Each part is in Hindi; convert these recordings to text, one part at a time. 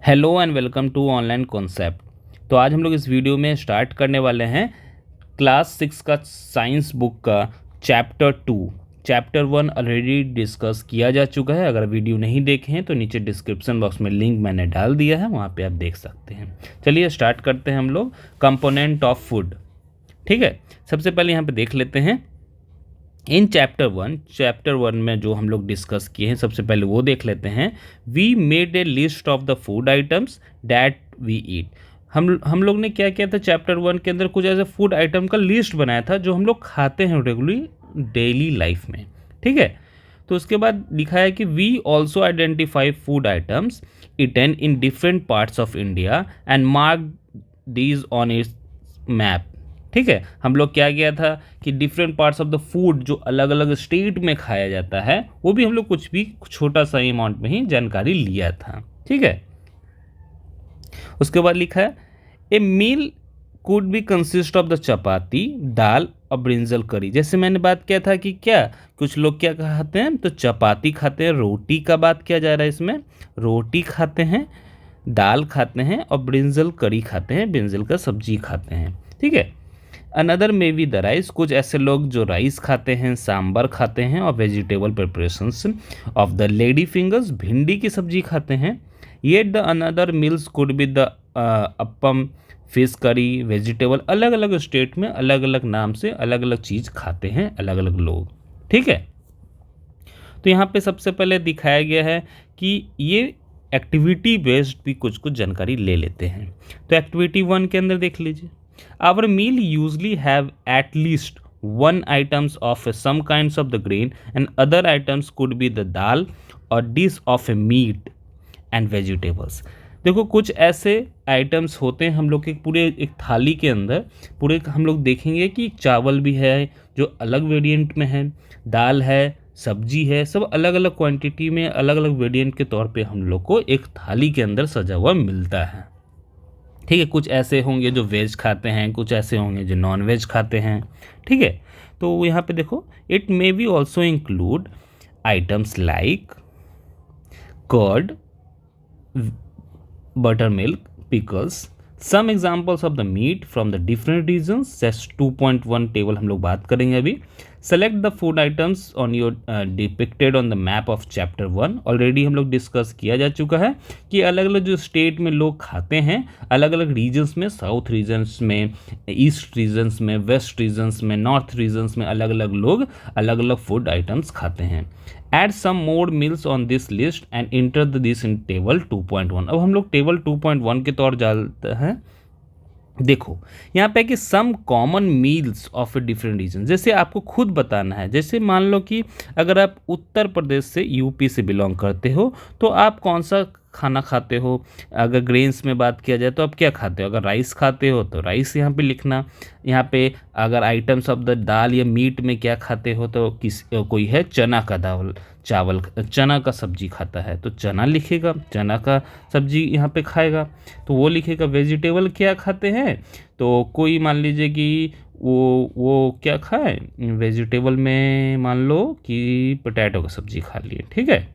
Hello and welcome to online concept. तो आज हम लोग इस वीडियो में स्टार्ट करने वाले हैं क्लास 6 का साइंस बुक का चैप्टर 2। चैप्टर 1 ऑलरेडी डिस्कस किया जा चुका है। अगर वीडियो नहीं देखे हैं तो नीचे डिस्क्रिप्शन बॉक्स में लिंक मैंने डाल दिया है, वहाँ पे आप देख सकते हैं। चलिए स्टार्ट करते हैं हम लोग कंपोनेंट ऑफ फूड। ठीक है, सबसे पहले यहाँ पे देख लेते हैं इन चैप्टर वन में जो हम लोग डिस्कस किए हैं, सबसे पहले वो देख लेते हैं। We made a list of the food items that we eat. हम लोग ने क्या किया था चैप्टर 1 के अंदर, कुछ ऐसे फूड आइटम का लिस्ट बनाया था जो हम लोग खाते हैं रेगुलरली डेली लाइफ में। ठीक है, तो उसके बाद लिखा है कि we also identify food items eaten in different parts of India and mark these on its map. ठीक है, हम लोग क्या किया था कि different parts of the food जो अलग अलग स्टेट में खाया जाता है वो भी हम लोग कुछ भी छोटा सा अमाउंट में ही जानकारी लिया था। ठीक है, उसके बाद लिखा है a meal could be consist of the chapati, dal और ब्रिंजल करी। जैसे मैंने बात किया था कि क्या कुछ लोग क्या खाते हैं, तो चपाती खाते हैं, रोटी का बात किया जा रहा है इसमें, रोटी खाते हैं, दाल खाते हैं और ब्रिंजल करी खाते हैं, ब्रिंजल का सब्जी खाते हैं। ठीक है, another may be the rice. कुछ ऐसे लोग जो राइस खाते हैं, सांबर खाते हैं और vegetable preparations of the lady fingers, भिंडी की सब्जी खाते हैं। Yet the another meals could be the appam, fish curry, vegetable. अलग अलग स्टेट में अलग अलग नाम से अलग अलग चीज़ खाते हैं अलग अलग लोग। ठीक है, तो यहाँ पे सबसे पहले दिखाया गया है कि ये एक्टिविटी बेस्ड भी कुछ कुछ जानकारी ले लेते हैं। तो एक्टिविटी 1 के अंदर देख लीजिए, our meal usually have at least one items of some kinds of the grain and other items could be the dal or dish of a meat and vegetables। देखो कुछ ऐसे आइटम्स होते हैं हम लोग के पूरे एक थाली के अंदर, पूरे हम लोग देखेंगे कि चावल भी है जो अलग वेरिएंट में है, दाल है, सब्जी है, सब अलग अलग क्वांटिटी में अलग अलग वेरिएंट के तौर पे हम लोग को एक थाली के अंदर सजा हुआ मिलता है। ठीक है, कुछ ऐसे होंगे जो वेज खाते हैं, कुछ ऐसे होंगे जो नॉन वेज खाते हैं। ठीक है, तो यहाँ पे देखो it may be also include items like curd, buttermilk, pickles. Some examples of the meat from the different regions. Just 2.1 table हम लोग बात करेंगे अभी। Select the food items on your depicted on the map of chapter 1। Already हम लोग डिस्कस किया जा चुका है कि अलग अलग जो स्टेट में लोग खाते हैं, अलग अलग रीजन्स में, साउथ रीजन्स में, ईस्ट रीजन्स में, वेस्ट रीजन्स में, नॉर्थ रीजन्स में अलग अलग लोग अलग अलग फूड आइटम्स खाते हैं। Add some more meals on this list and enter this in table 2.1। अब हम लोग टेबल 2.1 के तौर जाते हैं। देखो यहाँ पे कि some common meals of a different region, जैसे आपको खुद बताना है। जैसे मान लो कि अगर आप उत्तर प्रदेश से, यूपी से बिलोंग करते हो, तो आप कौन सा खाना खाते हो। अगर ग्रेन्स में बात किया जाए तो आप क्या खाते हो, अगर राइस खाते हो तो राइस यहाँ पे लिखना। यहाँ पे अगर आइटम्स ऑफ द दाल या मीट में क्या खाते हो तो कोई है चना का दाल, चावल, चना का सब्जी खाता है तो चना लिखेगा, चना का सब्जी यहाँ पे खाएगा तो वो लिखेगा। वेजिटेबल क्या खाते हैं, तो कोई मान लीजिए कि वो क्या खाए, वेजिटेबल में मान लो कि पोटैटो का सब्जी खा लिए, ठीक है,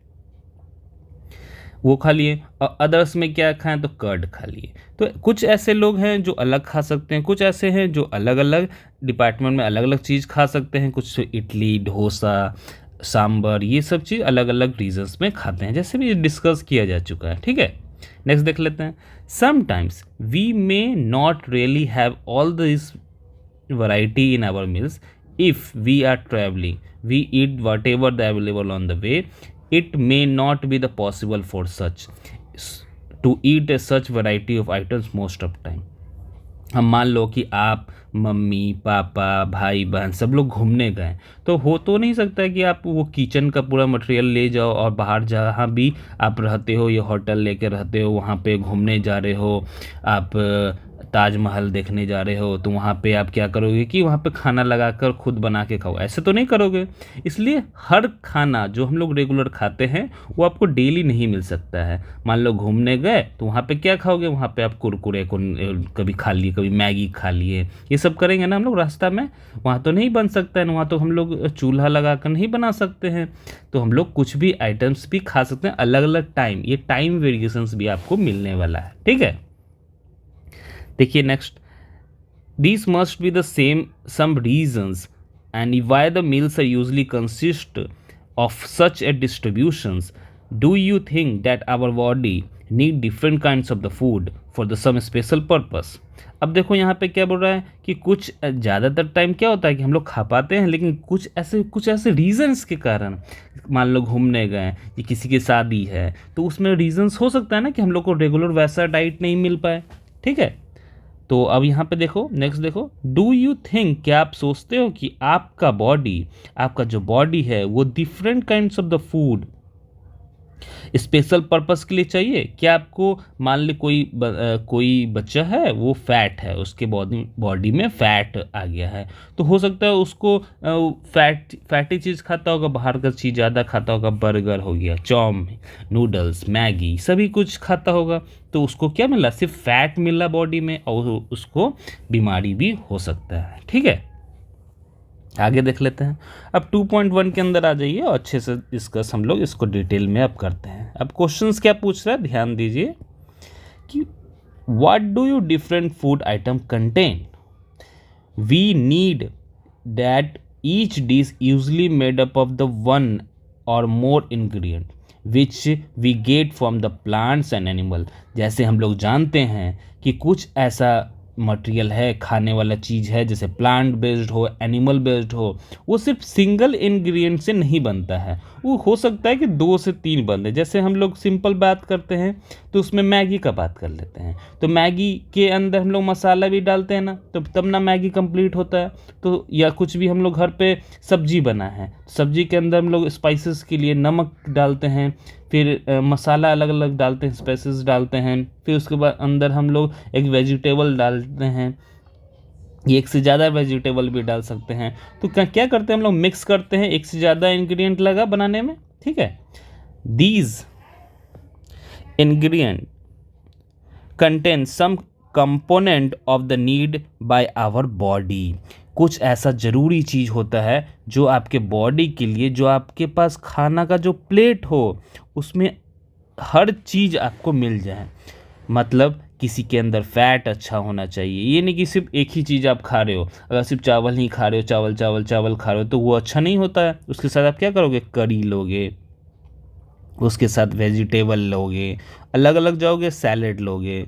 वो खा लिए। और अदर्स में क्या खाएं, तो कर्ड खा लिए। तो कुछ ऐसे लोग हैं जो अलग खा सकते हैं, कुछ ऐसे हैं जो अलग अलग डिपार्टमेंट में अलग अलग चीज़ खा सकते हैं। कुछ इडली, डोसा, सांबर, ये सब चीज़ अलग अलग रीजन्स में खाते हैं, जैसे भी डिस्कस किया जा चुका है। ठीक है, नेक्स्ट देख लेते हैं। Sometimes we may not really have all this variety in our meals. If we are travelling we eat whatever the available on the way. It may not be the possible for such to eat a such variety of items most of time। हम मान लो कि आप, मम्मी, पापा, भाई बहन सब लोग घूमने गए, तो हो तो नहीं सकता कि आप वो किचन का पूरा मटेरियल ले जाओ और बाहर जहाँ भी आप रहते हो या होटल लेके रहते हो वहाँ पे घूमने जा रहे हो, आप ताजमहल देखने जा रहे हो तो वहाँ पे आप क्या करोगे कि वहाँ पे खाना लगाकर खुद बना के खाओ, ऐसे तो नहीं करोगे। इसलिए हर खाना जो हम लोग रेगुलर खाते हैं वो आपको डेली नहीं मिल सकता है। मान लो घूमने गए तो वहाँ पे क्या खाओगे, वहाँ पे आप कुरकुरे को कभी खा लिए, कभी मैगी खा लिए, ये सब करेंगे ना हम लोग रास्ता में। वहाँ तो नहीं बन सकता है ना, वहाँ तो हम लोग चूल्हा लगा कर नहीं बना सकते हैं। तो हम लोग कुछ भी आइटम्स भी खा सकते हैं अलग अलग टाइम, ये टाइम वेरिएशंस भी आपको मिलने वाला है, ठीक है। देखिए next, these must be the some reasons and why the meals are usually consist of such a distributions. Do you think that our body need different kinds of the food for the some special purpose? अब देखो यहाँ पे क्या बोल रहा है कि कुछ ज़्यादातर टाइम क्या होता है कि हम लोग खा पाते हैं, लेकिन कुछ ऐसे रीजंस के कारण, मान लो घूमने गए या किसी की शादी है तो उसमें रीजंस हो सकता है ना कि हम लोग को रेगुलर वैसा डाइट नहीं मिल पाए, ठीक है। तो अब यहाँ पे देखो नेक्स्ट देखो, डू यू थिंक, क्या आप सोचते हो कि आपका जो बॉडी है वो different kinds of the food special purpose के लिए चाहिए? क्या आपको मान ली कोई बच्चा है वो फैट है, उसके बॉडी में फैट आ गया है, तो हो सकता है उसको फैटी चीज़ खाता होगा, बाहर का चीज़ ज़्यादा खाता होगा, बर्गर हो गया, चाउमीन, नूडल्स, मैगी, सभी कुछ खाता होगा, तो उसको क्या मिला, सिर्फ फैट मिला बॉडी में, और उसको बीमारी भी हो सकता है, ठीक है। आगे देख लेते हैं। अब 2.1 के अंदर आ जाइए और अच्छे से डिस्कस हम लोग इसको डिटेल में अब करते हैं। अब क्वेश्चंस क्या पूछ रहा है, ध्यान दीजिए कि what do you different food item contain, we need that each dish usually made up of the one और more ingredient which we get from the plants and animal. जैसे हम लोग जानते हैं कि कुछ ऐसा मटेरियल है, खाने वाला चीज़ है, जैसे प्लांट बेस्ड हो, एनिमल बेस्ड हो, वो सिर्फ सिंगल इंग्रेडिएंट से नहीं बनता है, वो हो सकता है कि 2 से 3 बने। जैसे हम लोग सिंपल बात करते हैं तो उसमें मैगी का बात कर लेते हैं, तो मैगी के अंदर हम लोग मसाला भी डालते हैं ना, तो तब ना मैगी कंप्लीट होता है। तो या कुछ भी हम लोग घर पे सब्जी बना है, सब्जी के अंदर हम लोग स्पाइसेस के लिए नमक डालते हैं, फिर मसाला अलग अलग डालते हैं, स्पाइसेस डालते हैं, फिर उसके बाद अंदर हम लोग एक वेजिटेबल डालते हैं, ये एक से ज़्यादा वेजिटेबल भी डाल सकते हैं। तो क्या करते हैं हम लोग, मिक्स करते हैं, एक से ज़्यादा इंग्रेडिएंट लगा बनाने में, ठीक है। These ingredient contain some component of the need by our body. कुछ ऐसा ज़रूरी चीज़ होता है जो आपके बॉडी के लिए, जो आपके पास खाना का जो प्लेट हो उसमें हर चीज़ आपको मिल जाए। मतलब किसी के अंदर फैट अच्छा होना चाहिए, ये नहीं कि सिर्फ एक ही चीज़ आप खा रहे हो। अगर सिर्फ चावल ही खा रहे हो, चावल चावल चावल खा रहे हो, तो वो अच्छा नहीं होता है। उसके साथ आप क्या करोगे, करी लोगे, उसके साथ वेजिटेबल लोगे, अलग अलग जाओगे, सैलेड लोगे।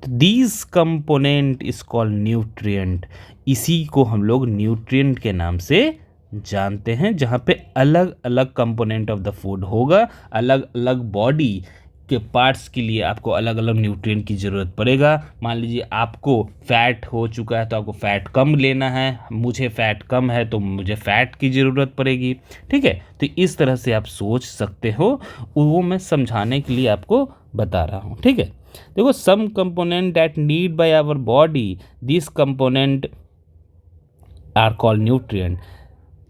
तो these component is called nutrient. इसी को हम लोग न्यूट्रिएंट के नाम से जानते हैं, जहाँ पे अलग अलग कंपोनेंट ऑफ द फूड होगा, अलग अलग बॉडी के पार्ट्स के लिए आपको अलग अलग न्यूट्रिएंट की ज़रूरत पड़ेगा। मान लीजिए आपको फैट हो चुका है तो आपको फैट कम लेना है, मुझे फैट कम है तो मुझे फैट की ज़रूरत पड़ेगी, ठीक है। तो इस तरह से आप सोच सकते हो, वो मैं समझाने के लिए आपको बता रहा हूँ, ठीक है। देखो, some component that need by our body, this component are called nutrient.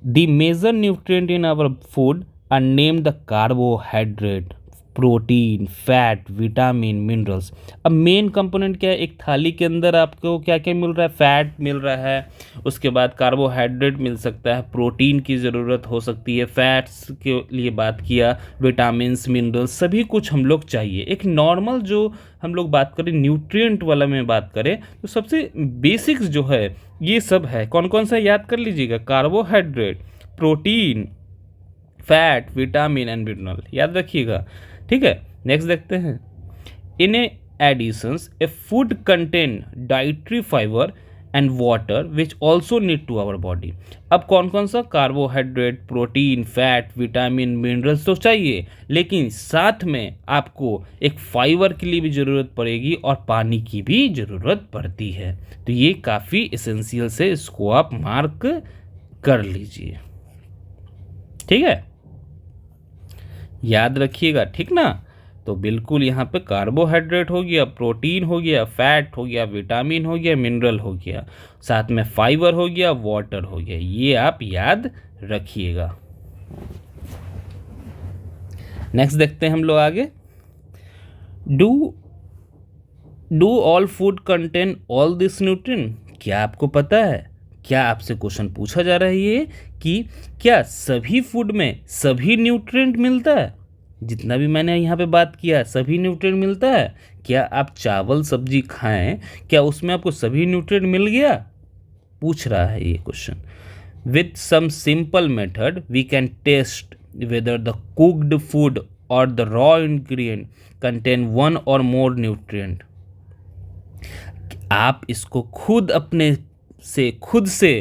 The major nutrient in our food are named the carbohydrate, protein, fat, vitamin, minerals. अब मेन कंपोनेंट क्या है, एक थाली के अंदर आपको क्या क्या मिल रहा है, फैट मिल रहा है, उसके बाद कार्बोहाइड्रेट मिल सकता है, प्रोटीन की ज़रूरत हो सकती है, फैट्स के लिए बात किया, विटामिन्स, मिनरल्स, सभी कुछ हम लोग चाहिए। एक नॉर्मल जो हम लोग बात करें न्यूट्रिएंट वाला में बात करें तो सबसे बेसिक्स जो है ये सब है। कौन कौन सा याद कर लीजिएगा, carbohydrate, protein, fat, vitamin and mineral, याद रखिएगा, ठीक है। नेक्स्ट देखते हैं, in additions a food contain dietary fibre and water which also need to our body. अब कौन कौन सा, carbohydrate, protein, fat, vitamin, minerals तो चाहिए, लेकिन साथ में आपको एक फाइबर के लिए भी ज़रूरत पड़ेगी और पानी की भी ज़रूरत पड़ती है। तो ये काफ़ी एसेंशियल से, इसको आप मार्क कर लीजिए, ठीक है, याद रखिएगा, ठीक ना। तो बिल्कुल यहाँ पे कार्बोहाइड्रेट हो गया, प्रोटीन हो गया, फैट हो गया, विटामिन हो गया, मिनरल हो गया, साथ में फाइबर हो गया, वाटर हो गया। ये आप याद रखिएगा। नेक्स्ट देखते हैं हम लोग आगे। Do all food contain all this nutrient? क्या आपको पता है, क्या आपसे क्वेश्चन पूछा जा रहा है ये कि क्या सभी फूड में सभी न्यूट्रिएंट मिलता है? जितना भी मैंने यहाँ पे बात किया सभी न्यूट्रिएंट मिलता है? क्या आप चावल सब्जी खाएं, क्या उसमें आपको सभी न्यूट्रिएंट मिल गया? पूछ रहा है ये question. With some simple method we can test whether the cooked food और the raw ingredient contain one और मोर न्यूट्रिएंट। आप इसको खुद से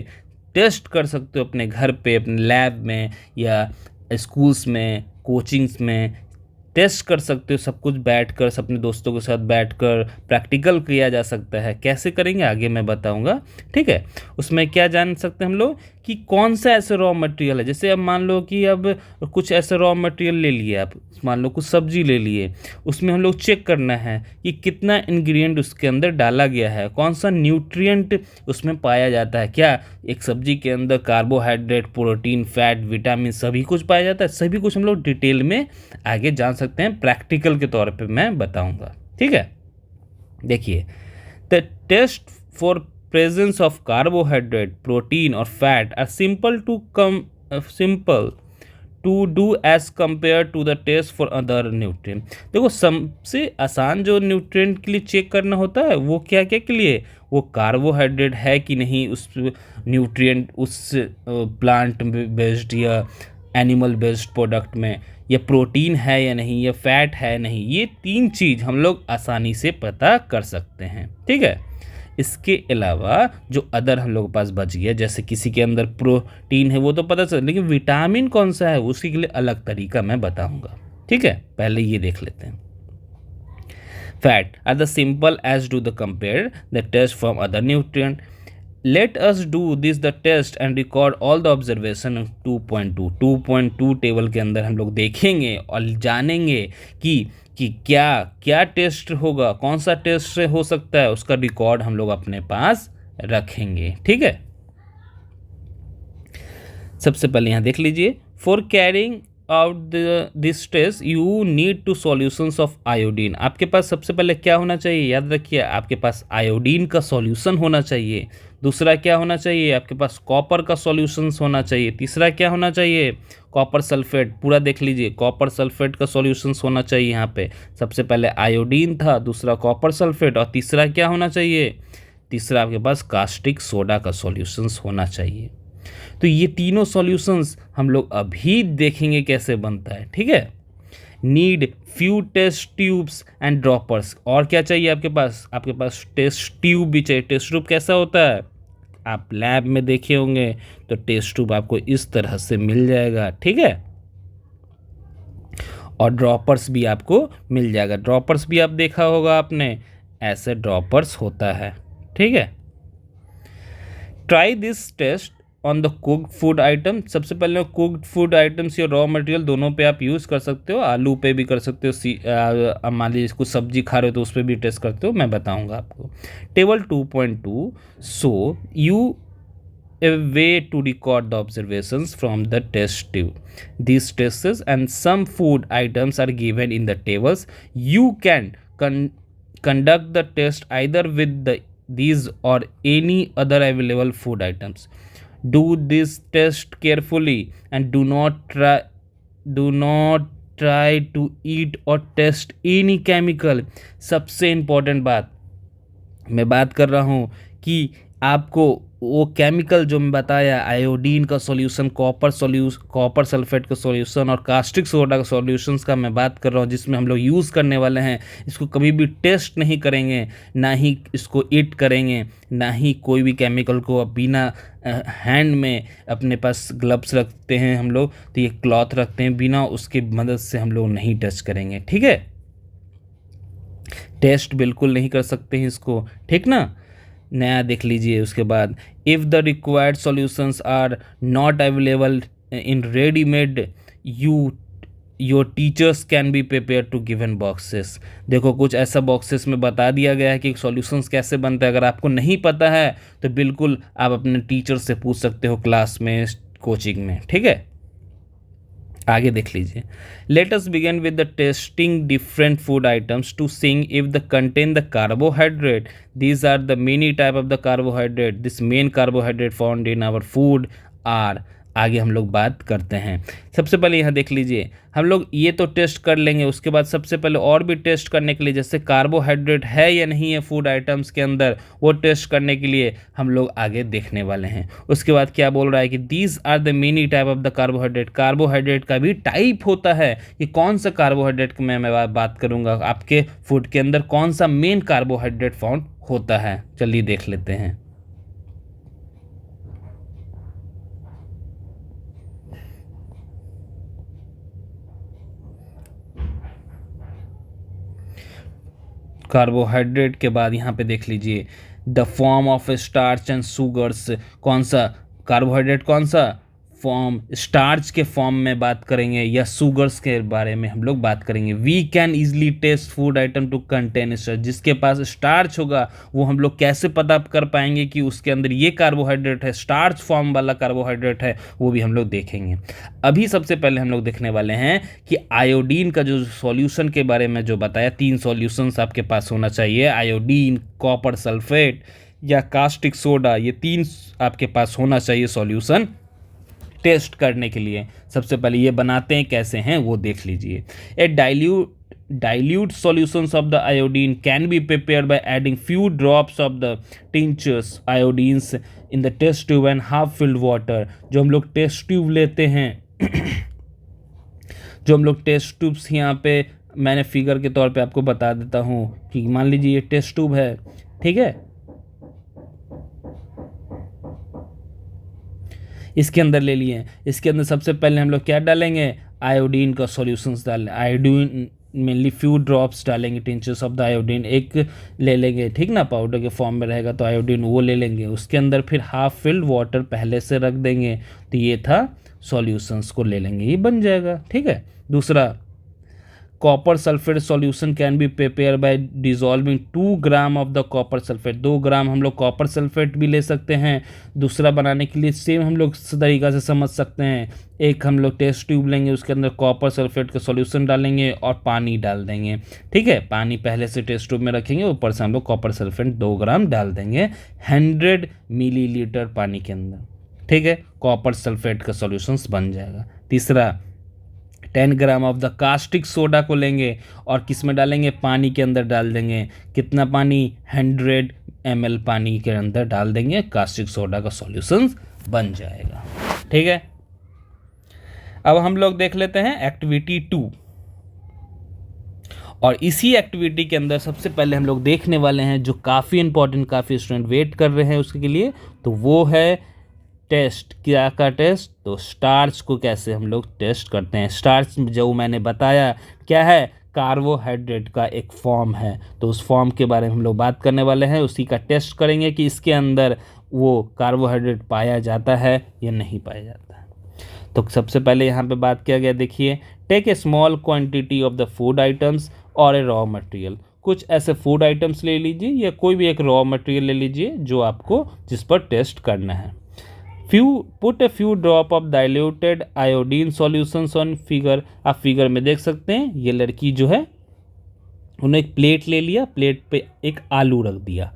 टेस्ट कर सकते हो अपने घर पे, अपने लैब में या स्कूल्स में, कोचिंग्स में टेस्ट कर सकते हो। सब कुछ बैठकर, अपने दोस्तों के साथ बैठकर प्रैक्टिकल किया जा सकता है। कैसे करेंगे आगे मैं बताऊंगा, ठीक है। उसमें क्या जान सकते हैं हम लोग कि कौन सा ऐसे रॉ मटेरियल है। जैसे अब मान लो कि अब कुछ ऐसे रॉ मटेरियल ले लिए आप, मान लो कुछ सब्जी ले लिए, उसमें हम लोग चेक करना है कि कितना इंग्रेडिएंट उसके अंदर डाला गया है, कौन सा न्यूट्रिएंट उसमें पाया जाता है। क्या एक सब्जी के अंदर कार्बोहाइड्रेट, प्रोटीन, फैट, विटामिन सभी कुछ पाया जाता है? सभी कुछ हम लोग डिटेल में आगे जान सकते हैं, प्रैक्टिकल के तौर पे मैं बताऊंगा, ठीक है। देखिए, the test for presence of carbohydrate, protein और fat are simple to do as compare to the test for other nutrient. देखो, सबसे आसान जो न्यूट्रिएंट के लिए चेक करना होता है वो क्या क्या के लिए, वो कार्बोहाइड्रेट है कि नहीं उस न्यूट्रिएंट उस प्लांट बेस्ड या एनिमल बेस्ड प्रोडक्ट में, या प्रोटीन है या नहीं, या फैट है नहीं। ये 3 चीज़ हम लोग आसानी से पता कर सकते हैं, ठीक है। इसके अलावा जो अदर हम लोग के पास बच गया, जैसे किसी के अंदर प्रोटीन है वो तो पता चल, लेकिन विटामिन कौन सा है उसके लिए अलग तरीका मैं बताऊंगा, ठीक है। पहले ये देख लेते हैं। Fat are the simple as do the compare the test from other nutrient. Let us do this the test and record all the observation of 2.2 2.2 table के अंदर हम लोग देखेंगे और जानेंगे कि क्या क्या टेस्ट होगा, कौन सा टेस्ट हो सकता है, उसका रिकॉर्ड हम लोग अपने पास रखेंगे, ठीक है। सबसे पहले यहाँ देख लीजिए, for carrying out this test you need two solutions of iodine. आपके पास सबसे पहले क्या होना चाहिए, याद रखिए, आपके पास आयोडीन का सॉल्यूशन होना चाहिए। दूसरा क्या होना चाहिए, आपके पास कॉपर का सॉल्यूशंस होना चाहिए। तीसरा क्या होना चाहिए, कॉपर सल्फेट, पूरा देख लीजिए, कॉपर सल्फेट का सॉल्यूशंस होना चाहिए। यहाँ पे सबसे पहले आयोडीन था, दूसरा कॉपर सल्फेट, और तीसरा क्या होना चाहिए, तीसरा आपके पास कास्टिक सोडा का सॉल्यूशंस होना चाहिए। तो ये तीनों सॉल्यूशंस हम लोग अभी देखेंगे कैसे बनता है, ठीक है। Need few test tubes and droppers. और क्या चाहिए आपके पास टेस्ट ट्यूब भी चाहिए। टेस्ट ट्यूब कैसा होता है, आप लैब में देखे होंगे, तो टेस्ट ट्यूब आपको इस तरह से मिल जाएगा, ठीक है। और ड्रॉपर्स भी आपको मिल जाएगा। ड्रॉपर्स भी आप देखा होगा आपने, ऐसे ड्रॉपर्स होता है, ठीक है। Try this test on the cooked food item. सबसे पहले कुक्ड फूड आइटम्स या रॉ मटेरियल दोनों पे आप यूज़ कर सकते हो। आलू पे भी कर सकते हो, मान लीजिए कुछ सब्जी खा रहे हो तो उस पर भी टेस्ट करते हो, मैं बताऊंगा आपको। Table 2.2 so you a way to record the observations from the test tube. These tests and some food items are given in the tables. You can conduct the test either with these or any other available food items. Do this test carefully and do not try to eat or test any chemical. सबसे इम्पोर्टेंट बात मैं बात कर रहा हूँ कि आपको वो केमिकल जो मैं बताया, आयोडीन का सॉल्यूशन, कॉपर सल्फेट का सॉल्यूशन और कास्टिक सोडा का सॉल्यूशंस का मैं बात कर रहा हूँ, जिसमें हम लोग यूज़ करने वाले हैं। इसको कभी भी टेस्ट नहीं करेंगे, ना ही इसको ईट करेंगे, ना ही कोई भी केमिकल को बिना हैंड में, अपने पास ग्लव्स रखते हैं हम लोग, तो ये क्लॉथ रखते हैं, बिना उसके मदद से हम लोग नहीं टच करेंगे, ठीक है। टेस्ट बिल्कुल नहीं कर सकते हैं इसको, ठीक ना। नया देख लीजिए उसके बाद, if the required solutions are not available in readymade, you your teachers can be prepare to given boxes. देखो कुछ ऐसा बॉक्सेस में बता दिया गया है कि सॉल्यूशंस कैसे बनते हैं। अगर आपको नहीं पता है तो बिल्कुल आप अपने टीचर से पूछ सकते हो क्लास में, कोचिंग में, ठीक है। आगे देख लीजिए। Let us begin with the testing different food items to seeing if the contain the carbohydrate. These are the many type of the carbohydrate. This main carbohydrate found in our food are. आगे हम लोग बात करते हैं। सबसे पहले यहाँ देख लीजिए, हम लोग ये तो टेस्ट कर लेंगे, उसके बाद सबसे पहले और भी टेस्ट करने के लिए, जैसे कार्बोहाइड्रेट है या नहीं है फूड आइटम्स के अंदर, वो टेस्ट करने के लिए हम लोग आगे देखने वाले हैं। उसके बाद क्या बोल रहा है कि these are the many type of the carbohydrate. Carbohydrate का भी टाइप होता है कि कौन सा कार्बोहाइड्रेट में मैं बात करूँगा, आपके फूड के अंदर कौन सा मेन कार्बोहाइड्रेट फाउंड होता है। चलिए देख लेते हैं। कार्बोहाइड्रेट के बाद यहाँ पे देख लीजिए, the form of starch and sugars. कौन सा कार्बोहाइड्रेट, कौन सा फॉर्म, स्टार्च के फॉर्म में बात करेंगे या शुगर्स के बारे में हम लोग बात करेंगे। We can easily test food item to contain starch. जिसके पास स्टार्च होगा वो हम लोग कैसे पता कर पाएंगे कि उसके अंदर ये कार्बोहाइड्रेट है, स्टार्च फॉर्म वाला कार्बोहाइड्रेट है, वो भी हम लोग देखेंगे। अभी सबसे पहले हम लोग देखने वाले हैं कि आयोडीन का जो सॉल्यूशन के बारे में जो बताया, 3 सॉल्यूशंस आपके पास होना चाहिए। आयोडीन, कॉपर सल्फेट या कास्टिक सोडा, ये 3 आपके पास होना चाहिए सॉल्यूशन टेस्ट करने के लिए। सबसे पहले ये बनाते हैं कैसे हैं वो देख लीजिए। ए dilute solutions of the iodine can be prepared by adding few drops of the tinctures iodines in the test tube and half filled water। जो हम लोग टेस्ट ट्यूब लेते हैं जो हम लोग टेस्ट ट्यूब्स यहाँ पे मैंने फिगर के तौर पे आपको बता देता हूँ कि मान लीजिए ये टेस्ट ट्यूब है, ठीक है। इसके अंदर ले लिए, इसके अंदर सबसे पहले हम लोग क्या डालेंगे, आयोडीन का सॉल्यूशंस डालें। आयोडीन मेनली फ्यू ड्रॉप्स डालेंगे, टिंचर्स ऑफ द आयोडीन एक ले लेंगे, ठीक ना, पाउडर के फॉर्म में रहेगा तो आयोडीन वो ले लेंगे। उसके अंदर फिर हाफ फिल्ड वाटर पहले से रख देंगे, तो ये था सॉल्यूशंस को ले लेंगे, ये बन जाएगा, ठीक है। दूसरा, copper sulphate solution can be prepare by dissolving 2 gram of the copper sulphate. 2 ग्राम हम लोग कॉपर सल्फेट भी ले सकते हैं। दूसरा बनाने के लिए सेम हम लोग इस तरीक़ा से समझ सकते हैं। एक हम लोग टेस्ट ट्यूब लेंगे, उसके अंदर कॉपर सल्फेट का सॉल्यूशन डालेंगे और पानी डाल देंगे, ठीक है। पानी पहले से टेस्ट ट्यूब में रखेंगे, ऊपर से हम लोग कॉपर सल्फेट 2 ग्राम डाल देंगे 100 मिलीलीटर पानी के अंदर, ठीक है। कॉपर सल्फेट का सॉल्यूशंस बन जाएगा। तीसरा, 10 gram of the caustic soda को लेंगे और किस में डालेंगे, पानी के अंदर डाल देंगे। कितना पानी, 100 ml पानी के अंदर डाल देंगे, कास्टिक सोडा का सॉल्यूशन बन जाएगा, ठीक है। अब हम लोग देख लेते हैं एक्टिविटी 2, और इसी एक्टिविटी के अंदर सबसे पहले हम लोग देखने वाले हैं जो काफ़ी इंपॉर्टेंट, काफ़ी स्टूडेंट वेट कर रहे हैं उसके लिए, तो वो है टेस्ट। क्या का टेस्ट, तो स्टार्च को कैसे हम लोग टेस्ट करते हैं। स्टार्च जो मैंने बताया क्या है, कार्बोहाइड्रेट का एक फॉर्म है, तो उस फॉर्म के बारे में हम लोग बात करने वाले हैं। उसी का टेस्ट करेंगे कि इसके अंदर वो कार्बोहाइड्रेट पाया जाता है या नहीं पाया जाता है। तो सबसे पहले यहाँ पे बात किया गया, देखिए, take a small quantity of the food items और ए रॉ मटेरियल। कुछ ऐसे फूड आइटम्स ले लीजिए या कोई भी एक रॉ मटेरियल ले लीजिए जो आपको जिस पर टेस्ट करना है। Put a few drop of diluted iodine solutions on figure. आप फिगर में देख सकते हैं, ये लड़की जो है उन्होंने एक प्लेट ले लिया, प्लेट पे एक आलू रख दिया,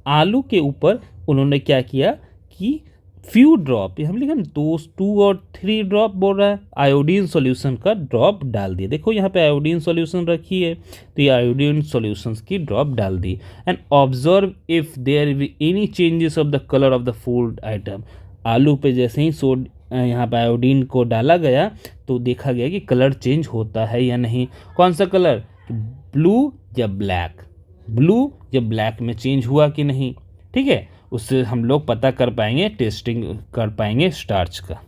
आलू के ऊपर उन्होंने क्या किया कि फ्यू ड्रॉप, हम लिखा 2 और 3 ड्रॉप बोल रहा है, आयोडीन सॉल्यूशन का ड्रॉप डाल दिया। देखो यहाँ पे आयोडीन सॉल्यूशन रखी है, तो ये आयोडीन सॉल्यूशंस की ड्रॉप डाल दी। And observe if there be any changes of the colour of the food item. आलू पे जैसे ही यहाँ पे आयोडीन को डाला गया तो देखा गया कि कलर चेंज होता है या नहीं। कौन सा कलर, ब्लू या ब्लैक, ब्लू या ब्लैक में चेंज हुआ कि नहीं, ठीक है। उससे हम लोग पता कर पाएंगे, टेस्टिंग कर पाएंगे स्टार्च का।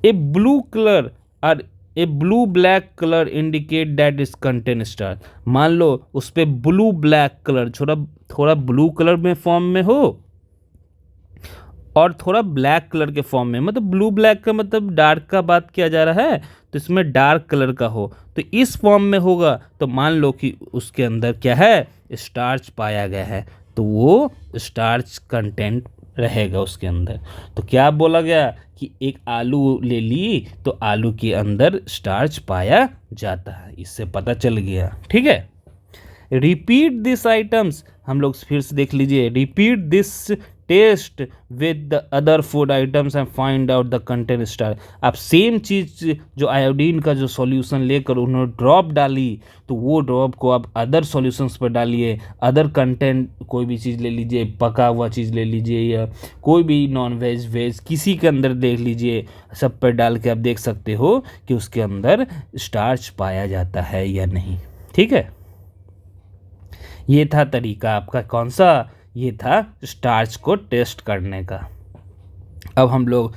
ए ब्लू कलर और a blue black colour indicate that is contain starch. मान लो उस पर ब्लू ब्लैक कलर, थोड़ा ब्लू कलर में फॉर्म में हो और थोड़ा ब्लैक कलर के फॉर्म में, मतलब ब्लू ब्लैक का मतलब डार्क का बात किया जा रहा है, तो इसमें डार्क कलर का हो तो इस फॉर्म में होगा, तो मान लो कि उसके अंदर क्या है, स्टार्च पाया गया है, तो वो स्टार्च कंटेंट रहेगा उसके अंदर। तो क्या बोला गया कि एक आलू ले ली तो आलू के अंदर स्टार्च पाया जाता है, इससे पता चल गया। ठीक है, रिपीट दिस आइटम्स, हम लोग फिर से देख लीजिए, repeat this test with the other food items and find out the content starch. आप सेम चीज़ जो आयोडीन का जो सॉल्यूशन लेकर उन्होंने ड्रॉप डाली, तो वो ड्रॉप को आप अदर सॉल्यूशंस पर डालिए, अदर कंटेंट कोई भी चीज़ ले लीजिए, पका हुआ चीज़ ले लीजिए या कोई भी नॉन वेज वेज किसी के अंदर देख लीजिए, सब पर डाल के आप देख सकते हो कि उसके अंदर स्टार्च पाया जाता है या नहीं। ठीक है, ये था तरीका आपका, कौन सा, ये था स्टार्च को टेस्ट करने का। अब हम लोग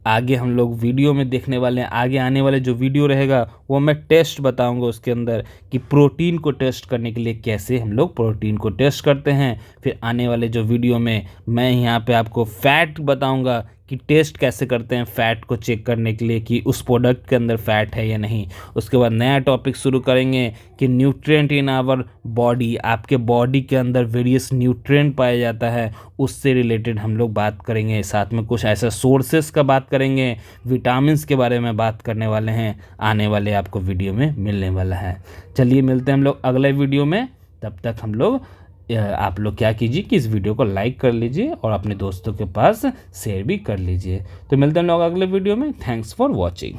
आगे हम लोग वीडियो में देखने वाले हैं, आगे आने वाले जो वीडियो रहेगा वो मैं टेस्ट बताऊंगा उसके अंदर कि प्रोटीन को टेस्ट करने के लिए कैसे हम लोग प्रोटीन को टेस्ट करते हैं। फिर आने वाले जो वीडियो में मैं यहाँ पे आपको फैट बताऊंगा कि टेस्ट कैसे करते हैं फैट को चेक करने के लिए कि उस प्रोडक्ट के अंदर फैट है या नहीं। उसके बाद नया टॉपिक शुरू करेंगे कि न्यूट्रिएंट इन आवर बॉडी, आपके बॉडी के अंदर वेरियस न्यूट्रिएंट पाया जाता है, उससे रिलेटेड हम लोग बात करेंगे। साथ में कुछ ऐसा सोर्सेस का बात करेंगे, विटामिन्स के बारे में बात करने वाले हैं, आने वाले आपको वीडियो में मिलने वाला है। चलिए मिलते हैं हम लोग अगले वीडियो में, तब तक हम लोग आप लोग क्या कीजिए कि इस वीडियो को लाइक कर लीजिए और अपने दोस्तों के पास शेयर भी कर लीजिए। तो मिलते हैं लोग अगले वीडियो में। Thanks for watching.